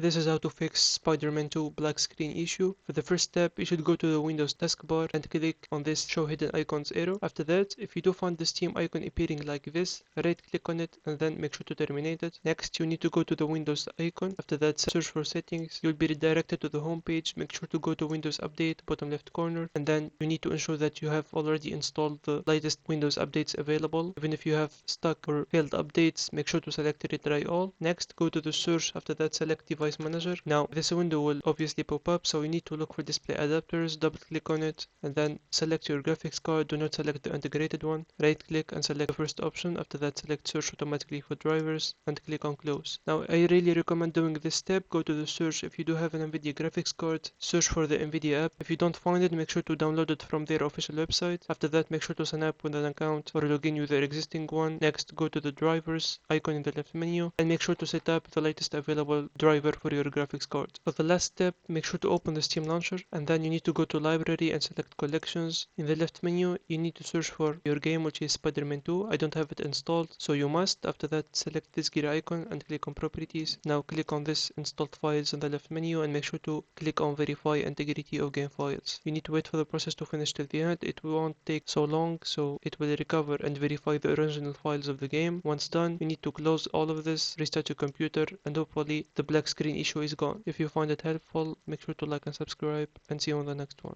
This is how to fix Spider-Man 2 black screen issue. For the first step, you should go to the Windows taskbar and click on this show hidden icons arrow. After that, if you do find the Steam icon appearing like this, right click on it and then make sure to terminate it. Next, you need to go to the Windows icon. After that, search for settings. You'll be redirected to the home page. Make sure to go to Windows Update, bottom left corner, and then you need to ensure that you have already installed the latest Windows updates available. Even if you have stuck or failed updates, make sure to select retry all. Next, go to the search. After that, select device manager. Now this window will obviously pop up, so you need to look for display adapters, double click on it, and then select your graphics card. Do not select the integrated one. Right click and select the first option. After that, select search automatically for drivers and click on close. Now I really recommend doing this step. Go to the search. If you do have an NVIDIA graphics card, search for the NVIDIA app. If you don't find it, make sure to download it from their official website. After that, make sure to sign up with an account or log in with their existing one. Next, go to the drivers icon in the left menu and make sure to set up the latest available driver for your graphics card. For the last step, make sure to open the Steam launcher and then you need to go to library and select collections. In the left menu, you need to search for your game, which is Spider-Man 2. I don't have it installed, so you must. After that, select this gear icon and click on properties. Now click on this installed files in the left menu and make sure to click on verify integrity of game files. You need to wait for the process to finish till the end. It won't take so long, so it will recover and verify the original files of the game. Once done, you need to close all of this, restart your computer, and hopefully the black screen issue is gone. If you find it helpful, make sure to like and subscribe, and see you on the next one.